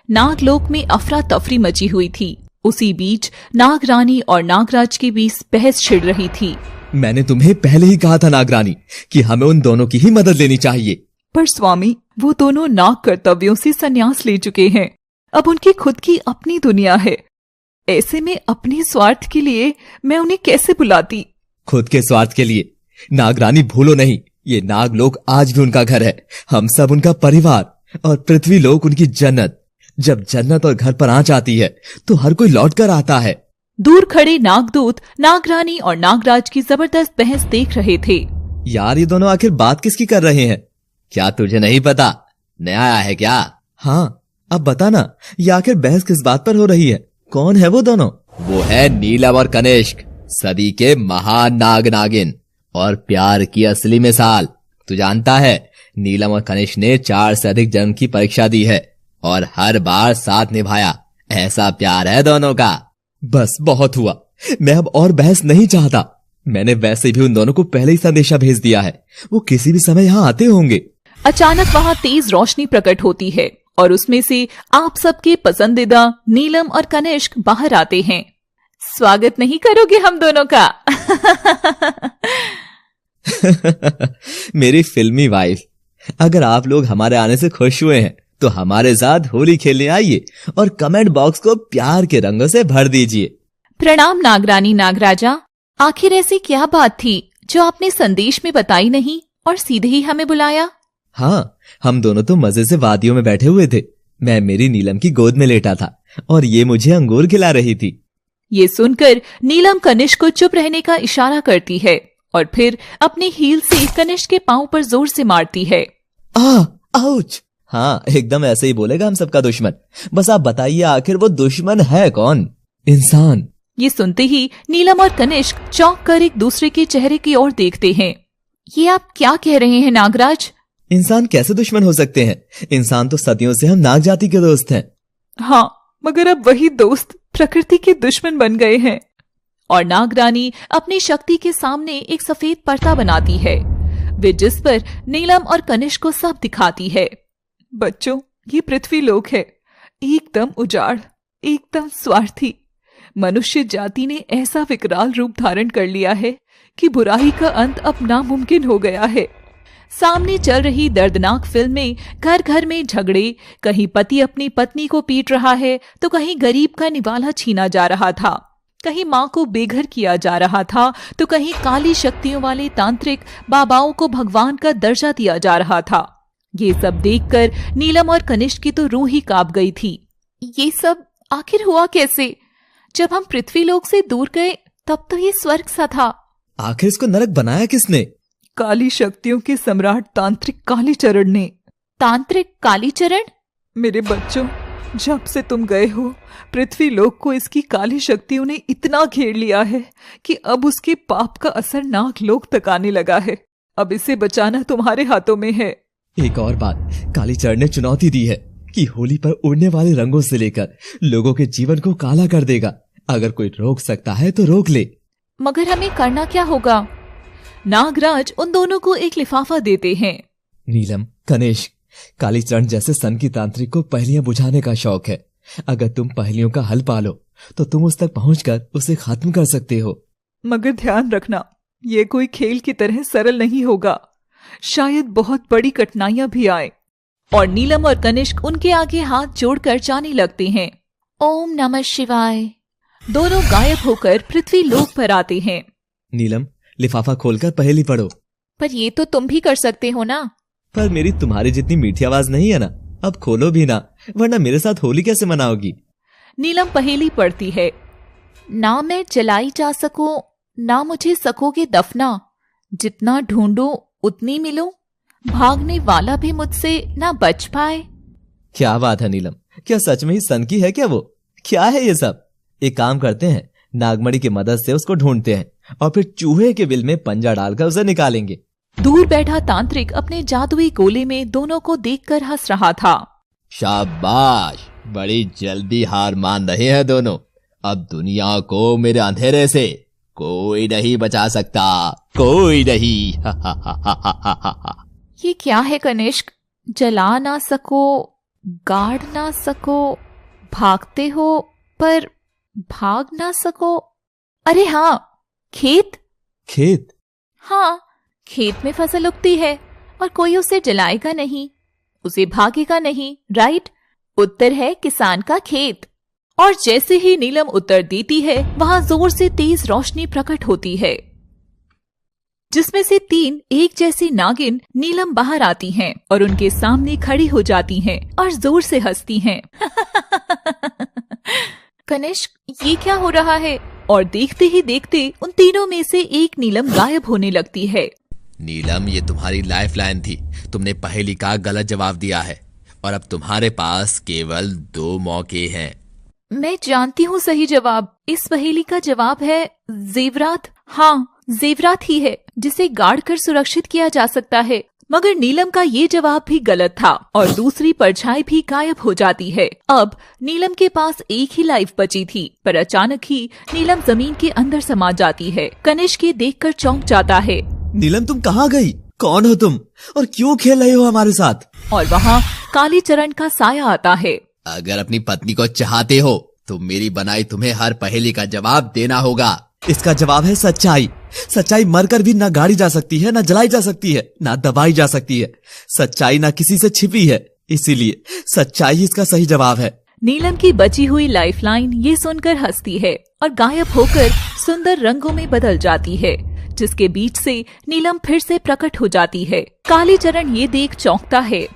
नागलोक में अफरा तफरी मची हुई थी। उसी बीच नागरानी और नागराज के बीच बहस छिड़ रही थी। मैंने तुम्हें पहले ही कहा था नागरानी कि हमें उन दोनों की ही मदद लेनी चाहिए। पर स्वामी, वो दोनों नाग कर्तव्यों से संन्यास ले चुके हैं। अब उनकी खुद की अपनी दुनिया है। ऐसे में अपने स्वार्थ के लिए मैं उन्हें कैसे बुलाती? खुद के स्वार्थ के लिए? नागरानी भूलो नहीं, ये नागलोक आज भी उनका घर है। हम सब उनका परिवार, और पृथ्वी लोक उनकी जन्नत। जब जन्नत और घर पर आँच आती है तो हर कोई लौट कर आता है। दूर खड़े नागदूत नागरानी और नागराज की जबरदस्त बहस देख रहे थे। यार, ये दोनों आखिर बात किसकी कर रहे हैं? क्या तुझे नहीं पता? नया आया है क्या? हाँ, अब बता ना, ये आखिर बहस किस बात पर हो रही है? कौन है वो दोनों? वो है नीलम और कनिष्क, सदी के महान नाग नागिन और प्यार की असली मिसाल। तू जानता है, नीलम और कनिष्क ने 4 से अधिक जन्म की परीक्षा दी है और हर बार साथ निभाया। ऐसा प्यार है दोनों का। बस बहुत हुआ, मैं अब और बहस नहीं चाहता। मैंने वैसे भी उन दोनों को पहले ही संदेशा भेज दिया है, वो किसी भी समय यहाँ आते होंगे। अचानक वहाँ तेज रोशनी प्रकट होती है और उसमें से आप सबके पसंदीदा नीलम और कनिष्क बाहर आते हैं। स्वागत नहीं करोगे हम दोनों का? मेरी फिल्मी वाइफ, अगर आप लोग हमारे आने से खुश हुए हैं तो हमारे साथ होली खेलने आइए और कमेंट बॉक्स को प्यार के रंगों से भर दीजिए। प्रणाम नागरानी नागराजा। आखिर ऐसी क्या बात थी जो आपने संदेश में बताई नहीं और सीधे ही हमें बुलाया? हाँ, हम दोनों तो मजे से वादियों में बैठे हुए थे। मैं मेरी नीलम की गोद में लेटा था और ये मुझे अंगूर खिला रही थी। ये सुनकर नीलम कनिष्क को चुप रहने का इशारा करती है और फिर अपनी हील से कनिष्क के पांव पर जोर से मारती है। आउच! हाँ, एकदम ऐसे ही बोलेगा हम सबका दुश्मन। बस आप बताइए, आखिर वो दुश्मन है कौन? इंसान। ये सुनते ही नीलम और कनिष्क चौंक कर एक दूसरे के चेहरे की ओर देखते हैं। ये आप क्या कह रहे हैं नागराज? इंसान कैसे दुश्मन हो सकते हैं? इंसान तो सदियों से हम नाग जाति के दोस्त हैं। हाँ, मगर अब वही दोस्त प्रकृति के दुश्मन बन गए हैं। और नागरानी अपनी शक्ति के सामने एक सफेद पर्दा बनाती है, वे जिस पर नीलम और कनिष्क को सब दिखाती है। बच्चों, ये पृथ्वी लोक है, एकदम उजाड़, एकदम स्वार्थी। मनुष्य जाति ने ऐसा विकराल रूप धारण कर लिया है कि बुराई का अंत अब नामुमकिन हो गया है। सामने चल रही दर्दनाक फिल्म में घर घर में झगड़े, कहीं पति अपनी पत्नी को पीट रहा है तो कहीं गरीब का निवाला छीना जा रहा था, कहीं माँ को बेघर किया जा रहा था तो कहीं काली शक्तियों वाले तांत्रिक बाबाओं को भगवान का दर्जा दिया जा रहा था। ये सब देखकर नीलम और कनिष्क की तो रूह ही कांप गई थी। ये सब आखिर हुआ कैसे? जब हम पृथ्वी लोक से दूर गए तब तो ये स्वर्ग सा था। आखिर इसको नरक बनाया किसने? काली शक्तियों के सम्राट तांत्रिक कालीचरण ने। तांत्रिक कालीचरण? मेरे बच्चों, जब से तुम गए हो पृथ्वी लोक को इसकी काली शक्तियों ने इतना घेर लिया है कि अब उसके पाप का असर नागलोक तक आने लगा है। अब इसे बचाना तुम्हारे हाथों में है। एक और बात, कालीचरण ने चुनौती दी है कि होली पर उड़ने वाले रंगों से लेकर लोगों के जीवन को काला कर देगा। अगर कोई रोक सकता है तो रोक ले। मगर हमें करना क्या होगा? नागराज उन दोनों को एक लिफाफा देते हैं। नीलम, कनिष्क, कालीचरण जैसे सन की तांत्रिक को पहेलियां बुझाने का शौक है। अगर तुम पहेलियों का हल पालो तो तुम उस तक पहुंचकर उसे खत्म कर सकते हो। मगर ध्यान रखना, ये कोई खेल की तरह सरल नहीं होगा। शायद बहुत बड़ी कठिनाइयां भी आए। और नीलम और कनिष्क उनके आगे हाथ जोड़कर जाने लगते हैं। ओम नमः शिवाय। दोनों गायब होकर पृथ्वी लोक पर आते हैं। नीलम, लिफाफा खोलकर पहेली पढ़ो। पर ये तो तुम भी कर सकते हो ना? पर मेरी तुम्हारी जितनी मीठी आवाज नहीं है ना। अब खोलो भी ना, वरना मेरे साथ होली कैसे मनाओगी? नीलम पहेली पढ़ती है। ना मैं जलाई जा सकूं, ना मुझे सकोगे दफना, जितना ढूंढूं उतनी मिलूं, भागने वाला भी मुझसे ना बच पाए। क्या बात है नीलम, क्या सच में ही सन की है क्या वो? क्या है ये सब? एक काम करते हैं, नागमणि की मदद से उसको ढूंढते हैं और फिर चूहे के बिल में पंजा डालकर उसे निकालेंगे। दूर बैठा तांत्रिक अपने जादुई गोले में दोनों को देखकर हंस रहा था। शाबाश, बड़ी जल्दी हार मान रहे हैं दोनों। अब दुनिया को मेरे अंधेरे से कोई नहीं बचा सकता, कोई नहीं। ये क्या है कनिष्क? जला ना सको गाड़ ना सको, भागते हो पर भाग ना सको। अरे हाँ, खेत। खेत? हाँ, खेत में फसल उगती है और कोई उसे जलाएगा नहीं, उसे भागेगा नहीं, राइट? उत्तर है किसान का खेत। और जैसे ही नीलम उत्तर देती है, वहां जोर से तेज रोशनी प्रकट होती है, जिसमें से 3 एक जैसी नागिन नीलम बाहर आती हैं और उनके सामने खड़ी हो जाती हैं और जोर से हंसती हैं। कनिष्क, ये क्या हो रहा है? और देखते ही देखते उन तीनों में से एक नीलम गायब होने लगती है। नीलम, ये तुम्हारी लाइफलाइन थी। तुमने पहेली का गलत जवाब दिया है और अब तुम्हारे पास केवल 2 मौके हैं। मैं जानती हूँ सही जवाब। इस पहेली का जवाब है जेवरात। हाँ, जेवरात ही है जिसे गाड़ कर सुरक्षित किया जा सकता है। मगर नीलम का ये जवाब भी गलत था और दूसरी परछाई भी गायब हो जाती है। अब नीलम के पास एक ही लाइफ बची थी, पर अचानक ही नीलम जमीन के अंदर समा जाती है। कनिष्क ये देखकर चौंक जाता है। नीलम, तुम कहाँ गई? कौन हो तुम और क्यों खेल रहे हो हमारे साथ? और वहाँ कालीचरण का साया आता है। अगर अपनी पत्नी को चाहते हो तो मेरी बनाई तुम्हें हर पहेली का जवाब देना होगा। इसका जवाब है सच्चाई। सच्चाई मरकर भी ना गाड़ी जा सकती है, ना जलाई जा सकती है, ना दबाई जा सकती है। सच्चाई ना किसी से छिपी है, इसीलिए सच्चाई इसका सही जवाब है। नीलम की बची हुई लाइफलाइन ये सुनकर हंसती है और गायब होकर सुंदर रंगों में बदल जाती है, जिसके बीच से नीलम फिर से प्रकट हो जाती है। कालीचरण ये देख चौंकता है।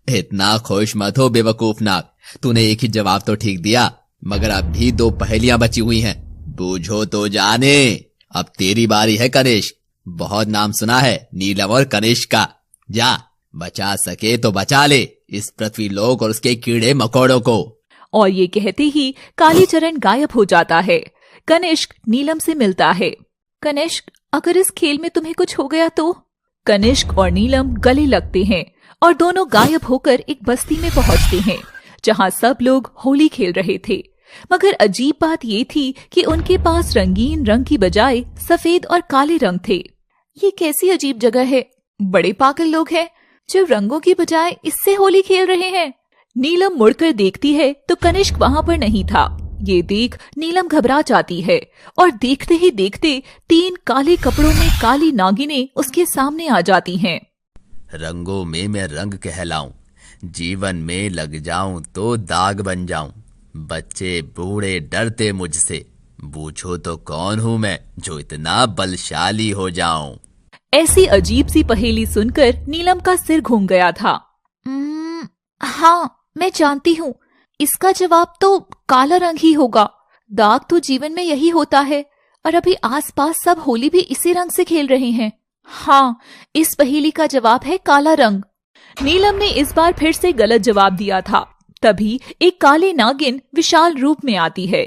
इतना खुश मत हो बेवकूफ नाग। तूने एक ही जवाब तो ठीक दिया, मगर अब भी 2 पहेलियां बची हुई हैं। बूझो तो जाने। अब तेरी बारी है कनिष्क। बहुत नाम सुना है नीलम और कनिष्क का। जा, बचा सके तो बचा ले इस पृथ्वी लोक और उसके कीड़े मकोड़ों को। और ये कहते ही कालीचरण गायब हो जाता है। कनिष्क नीलम से मिलता है। कनिष्क, अगर इस खेल में तुम्हें कुछ हो गया तो? कनिष्क और नीलम गले लगते हैं और दोनों गायब होकर एक बस्ती में पहुंचते हैं, जहां सब लोग होली खेल रहे थे। मगर अजीब बात ये थी कि उनके पास रंगीन रंग की बजाय सफेद और काले रंग थे। ये कैसी अजीब जगह है? बड़े पागल लोग हैं जो रंगों की बजाय इससे होली खेल रहे हैं। नीलम मुड़कर देखती है तो कनिष्क वहां पर नहीं था। ये देख नीलम घबरा जाती है और देखते ही देखते 3 काले कपड़ों में काली नागिनें उसके सामने आ जाती हैं। रंगों में मैं रंग कहलाऊं, जीवन में लग जाऊं तो दाग बन जाऊं। बच्चे बूढ़े डरते मुझसे, पूछो तो कौन हूं मैं जो इतना बलशाली हो जाऊं। ऐसी अजीब सी पहेली सुनकर नीलम का सिर घूम गया था। हाँ, मैं जानती हूँ। इसका जवाब तो काला रंग ही होगा। दाग तो जीवन में यही होता है और अभी आसपास सब होली भी इसी रंग से खेल रहे हैं। हाँ, इस पहेली का जवाब है काला रंग। नीलम ने इस बार फिर से गलत जवाब दिया था। तभी एक काली नागिन विशाल रूप में आती है।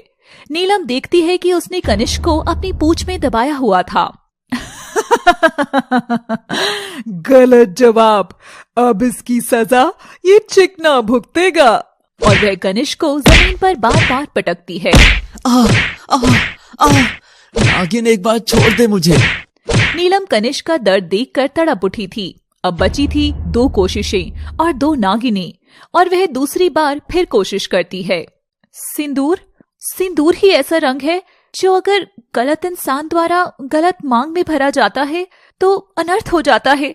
नीलम देखती है कि उसने कनिष्क को अपनी पूंछ में दबाया हुआ था। गलत जवाब। अब इसकी सजा ये चिकना भुगतेगा। और वह कनिष्क को जमीन पर बार बार पटकती है। नागिन, एक बार छोड़ दे मुझे। नीलम कनिष्क का दर्द देखकर तड़प उठी थी। अब बची थी 2 कोशिशें और 2 नागिनें, और वह दूसरी बार फिर कोशिश करती है। सिंदूर? सिंदूर ही ऐसा रंग है जो अगर गलत इंसान द्वारा गलत मांग में भरा जाता है तो अनर्थ हो जाता है।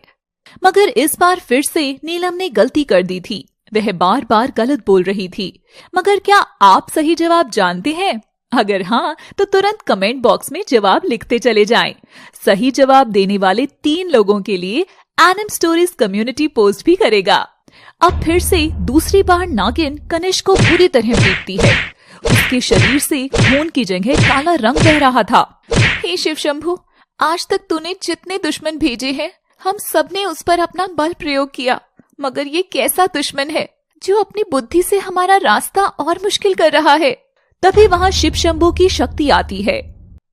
मगर इस बार फिर से नीलम ने गलती कर दी थी। वह बार बार गलत बोल रही थी। मगर क्या आप सही जवाब जानते हैं? अगर हाँ, तो तुरंत कमेंट बॉक्स में जवाब लिखते चले जाएं। सही जवाब देने वाले 3 लोगों के लिए एनएम स्टोरीज कम्युनिटी पोस्ट भी करेगा। अब फिर से दूसरी बार नागिन कनिष्क को बुरी तरह पीटती है। उसके शरीर से खून की जगह काला रंग बह रहा था। हे शिव शंभु, आज तक तूने जितने दुश्मन भेजे हैं, हम सब ने उस पर अपना बल प्रयोग किया, मगर ये कैसा दुश्मन है जो अपनी बुद्धि से हमारा रास्ता और मुश्किल कर रहा है। तभी वहाँ शिव शंभु की शक्ति आती है।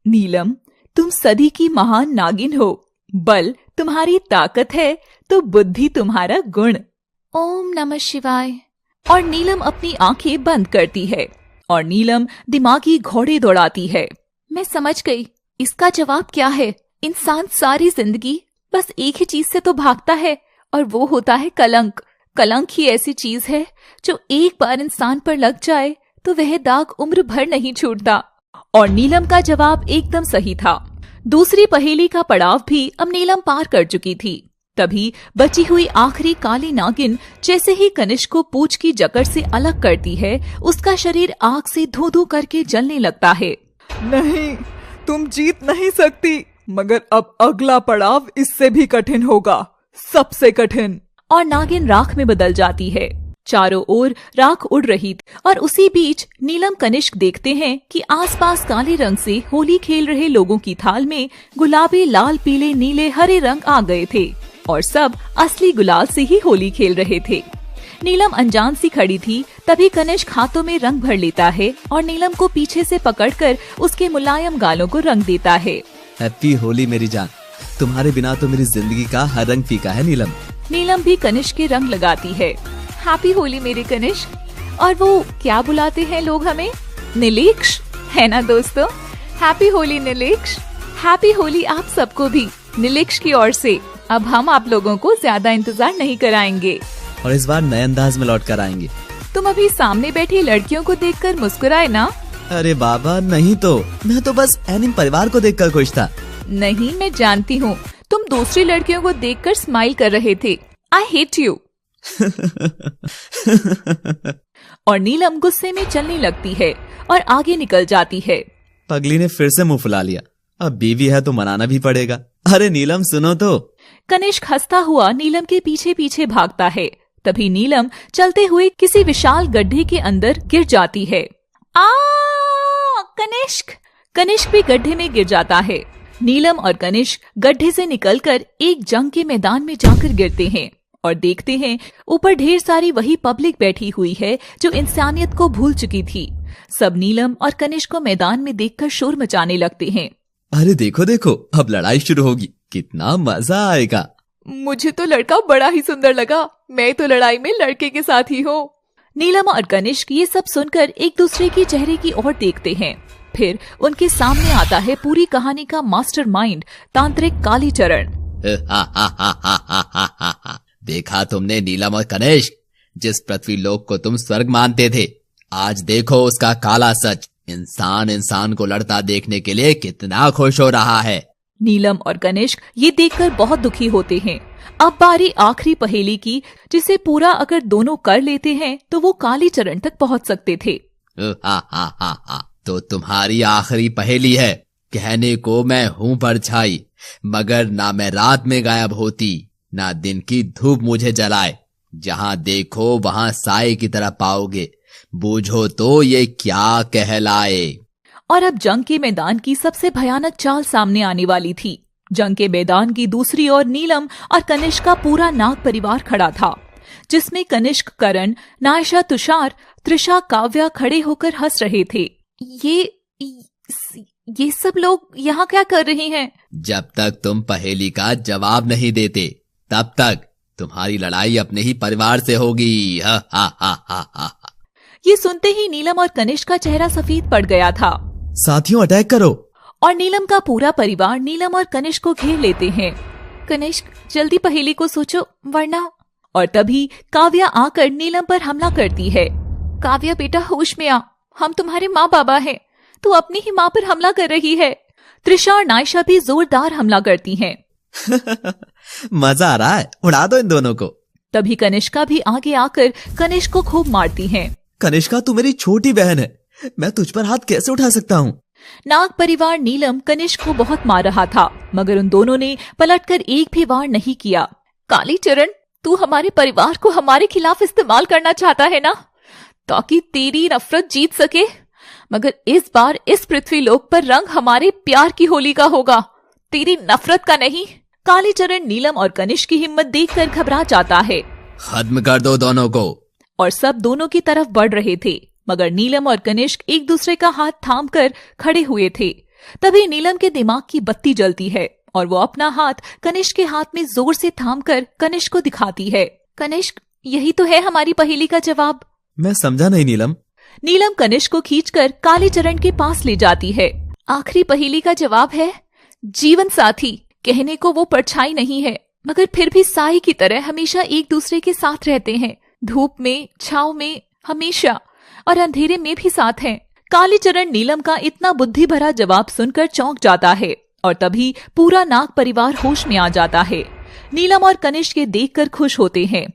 नीलम, तुम सदी की महान नागिन हो। बल तुम्हारी ताकत है तो बुद्धि तुम्हारा गुण। ओम नमः शिवाय। और नीलम अपनी आंखें बंद करती है और नीलम दिमागी घोड़े दौड़ाती है। मैं समझ गई, इसका जवाब क्या है। इंसान सारी जिंदगी बस एक ही चीज से तो भागता है और वो होता है कलंक। कलंक ही ऐसी चीज है जो एक बार इंसान पर लग जाए तो वह दाग उम्र भर नहीं छूटता। और नीलम का जवाब एकदम सही था। दूसरी पहेली का पड़ाव भी अब नीलम पार कर चुकी थी। तभी बची हुई आखिरी काली नागिन जैसे ही कनिष्क को पूंछ की जकड़ से अलग करती है, उसका शरीर आग से धू-धू करके जलने लगता है। नहीं, तुम जीत नहीं सकती, मगर अब अगला पड़ाव इससे भी कठिन होगा, सबसे कठिन। और नागिन राख में बदल जाती है। चारों ओर राख उड़ रही थी और उसी बीच नीलम कनिष्क देखते हैं कि आसपास काले रंग से होली खेल रहे लोगों की थाल में गुलाबी, लाल, पीले, नीले, हरे रंग आ गए थे और सब असली गुलाल से ही होली खेल रहे थे। नीलम अनजान सी खड़ी थी, तभी कनिष्क हाथों में रंग भर लेता है और नीलम को पीछे से पकड़कर उसके मुलायम गालों को रंग देता है। हैप्पी होली मेरी जान, तुम्हारे बिना तो मेरी जिंदगी का हर रंग फीका है नीलम। नीलम भी कनिष्क के रंग लगाती है। हैप्पी होली मेरे कनिष्क। और वो क्या बुलाते हैं लोग हमें? नीलेक्ष, है ना दोस्तों? हैप्पी होली नीलेक्ष। हैप्पी होली आप सबको भी नीलेक्ष की ओर से। अब हम आप लोगों को ज्यादा इंतजार नहीं कराएंगे और इस बार नए अंदाज में लौट कर आएंगे। तुम अभी सामने बैठी लड़कियों को देखकर मुस्कुराए ना? अरे बाबा नहीं तो, मैं तो बस एनिम परिवार को देखकर खुश था। नहीं, मैं जानती हूँ, तुम दूसरी लड़कियों को देखकर स्माइल कर रहे थे। I hate you. और नीलम गुस्से में चलने लगती है और आगे निकल जाती है। पगली ने फिर से मुंह फुला लिया, अब बीवी है तो मनाना भी पड़ेगा। अरे नीलम सुनो तो। कनिष्क हंसता हुआ नीलम के पीछे पीछे भागता है। तभी नीलम चलते हुए किसी विशाल गड्ढे के अंदर गिर जाती है। आ कनिष्क! कनिष्क भी गड्ढे में गिर जाता है। नीलम और कनिष्क गड्ढे से निकलकर एक जंग के मैदान में जाकर गिरते हैं और देखते हैं ऊपर ढेर सारी वही पब्लिक बैठी हुई है जो इंसानियत को भूल चुकी थी। सब नीलम और कनिष्क को मैदान में देखकर शोर मचाने लगते हैं। अरे देखो देखो, अब लड़ाई शुरू होगी, कितना मजा आएगा। मुझे तो लड़का बड़ा ही सुंदर लगा, मैं तो लड़ाई में लड़के के साथ ही हूँ। नीलम और कनिष्क ये सब सुनकर एक दूसरे के चेहरे की ओर देखते हैं। फिर उनके सामने आता है पूरी कहानी का मास्टरमाइंड तांत्रिक कालीचरण। देखा तुमने नीलम और कनिष्क, जिस पृथ्वी लोक को तुम स्वर्ग मानते थे, आज देखो उसका काला सच। इंसान इंसान को लड़ता देखने के लिए कितना खुश हो रहा है। नीलम और कनिष्क ये देखकर बहुत दुखी होते हैं। अब बारी आखिरी पहेली की, जिसे पूरा अगर दोनों कर लेते हैं तो वो कालीचरण तक पहुंच सकते थे। तो तुम्हारी आखिरी पहेली है। कहने को मैं हूँ परछाई, मगर ना मैं रात में गायब होती, ना दिन की धूप मुझे जलाए। जहाँ देखो वहाँ साए की तरह पाओगे, बूझो तो ये क्या कहलाए। और अब जंग के मैदान की सबसे भयानक चाल सामने आने वाली थी। जंग के मैदान की दूसरी ओर नीलम और कनिष्क का पूरा नाग परिवार खड़ा था, जिसमें कनिष्क, करण, नायशा, तुषार, त्रिशा, काव्या खड़े होकर हंस रहे थे। ये सब लोग यहाँ क्या कर रहे हैं? जब तक तुम पहेली का जवाब नहीं देते, तब तक तुम्हारी लड़ाई अपने ही परिवार से होगी। हा हा हा हा हा। ये सुनते ही नीलम और कनिष्क का चेहरा सफेद पड़ गया था। साथियों अटैक करो! और नीलम का पूरा परिवार नीलम और कनिष्क को घेर लेते हैं। कनिष्क जल्दी पहेली को सोचो वरना। और तभी काव्या आकर नीलम पर हमला करती है। काव्या बेटा होश में आ, हम तुम्हारे माँ बाबा हैं, तू अपनी ही माँ पर हमला कर रही है। त्रिशा और नायशा भी जोरदार हमला करती हैं। मजा आ रहा है, उड़ा दो इन दोनों को। तभी कनिष्का भी आगे आकर कनिष्क को खूब मारती है। कनिष्का तू मेरी छोटी बहन है, मैं तुझ पर हाथ कैसे उठा सकता हूँ। नाग परिवार नीलम कनिष्क को बहुत मार रहा था, मगर उन दोनों ने पलटकर एक भी वार नहीं किया। कालीचरण, तू हमारे परिवार को हमारे खिलाफ इस्तेमाल करना चाहता है ना, ताकि तेरी नफरत जीत सके। मगर इस बार इस पृथ्वी लोक पर रंग हमारे प्यार की होली का होगा, तेरी नफरत का नहीं। कालीचरण नीलम और कनिष्क की हिम्मत देखकर घबरा जाता है। खत्म कर दो दोनों को। और सब दोनों की तरफ बढ़ रहे थे, मगर नीलम और कनिष्क एक दूसरे का हाथ थामकर खड़े हुए थे। तभी नीलम के दिमाग की बत्ती जलती है और वो अपना हाथ कनिष्क के हाथ में जोर से थामकर कनिष्क को दिखाती है। कनिष्क, यही तो है हमारी पहेली का जवाब। मैं समझा नहीं नीलम। नीलम कनिष्क को खींचकर कालीचरण के पास ले जाती है। आखिरी पहेली का जवाब है जीवन साथी। कहने को वो परछाई नहीं है, मगर फिर भी साई की तरह हमेशा एक दूसरे के साथ रहते हैं। धूप में, छाव में, हमेशा, और अंधेरे में भी साथ हैं। कालीचरण नीलम का इतना बुद्धि भरा जवाब सुनकर चौंक जाता है और तभी पूरा नाग परिवार होश में आ जाता है। नीलम और कनिष्क के देखकर खुश होते हैं।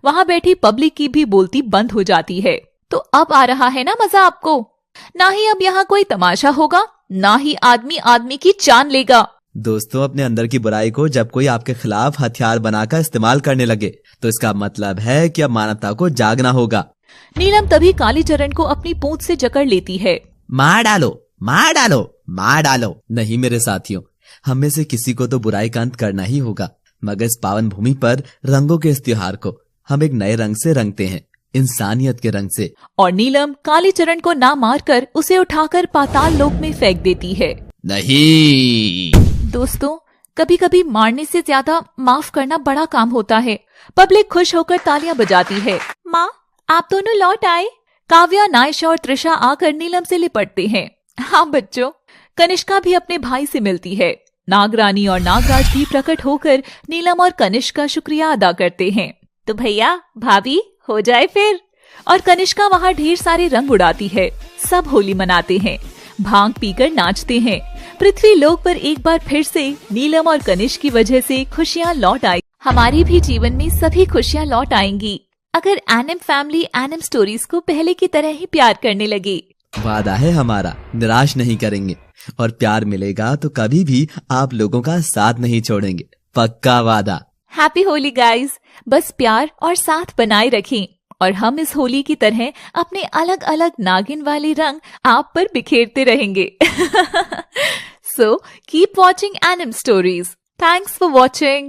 वहां बैठी पब्लिक की भी बोलती बंद हो जाती है। तो अब आ रहा है ना मजा आपको? ना ही अब यहाँ कोई तमाशा होगा, ना ही आदमी आदमी की जान लेगा। दोस्तों, अपने अंदर की बुराई को जब कोई आपके खिलाफ हथियार बनाकर इस्तेमाल करने लगे तो इसका मतलब है कि अब मानवता को जागना होगा। नीलम तभी कालीचरण को अपनी पूंछ से जकड़ लेती है। मार डालो, मार डालो, मार डालो। नहीं मेरे साथियों, हम में से किसी को तो बुराई का अंत करना ही होगा, मगर इस पावन भूमि पर रंगों के इस त्योहार को हम एक नए रंग से रंगते हैं, इंसानियत के रंग से। और नीलम कालीचरण को ना मारकर उसे उठाकर पाताल लोक में फेंक देती है। नहीं दोस्तों, कभी कभी मारने से ज्यादा माफ करना बड़ा काम होता है। पब्लिक खुश होकर तालियां बजाती है। माँ, आप दोनों लौट आए। काव्या, नायशा और त्रिशा आकर नीलम से लिपटते हैं। हाँ बच्चों। कनिष्का भी अपने भाई से मिलती है। नागरानी और नागराज भी प्रकट होकर नीलम और कनिष्क का शुक्रिया अदा करते हैं। तो भैया भाभी हो जाए फिर। और कनिष्का वहाँ ढेर सारे रंग उड़ाती है। सब होली मनाते हैं, भांग पीकर नाचते हैं। पृथ्वी लोक पर एक बार फिर से नीलम और कनिष्क की वजह से खुशियाँ लौट आई। हमारी भी जीवन में सभी खुशियाँ लौट आएंगी अगर एनिम फैमिली एनिम स्टोरीज को पहले की तरह ही प्यार करने लगे। वादा है हमारा, निराश नहीं करेंगे, और प्यार मिलेगा तो कभी भी आप लोगों का साथ नहीं छोड़ेंगे, पक्का वादा। Happy Holi guys. बस प्यार और साथ बनाए रखें और हम इस होली की तरह अपने अलग अलग नागिन वाले रंग आप पर बिखेरते रहेंगे। So keep watching Anim Stories. Thanks for watching.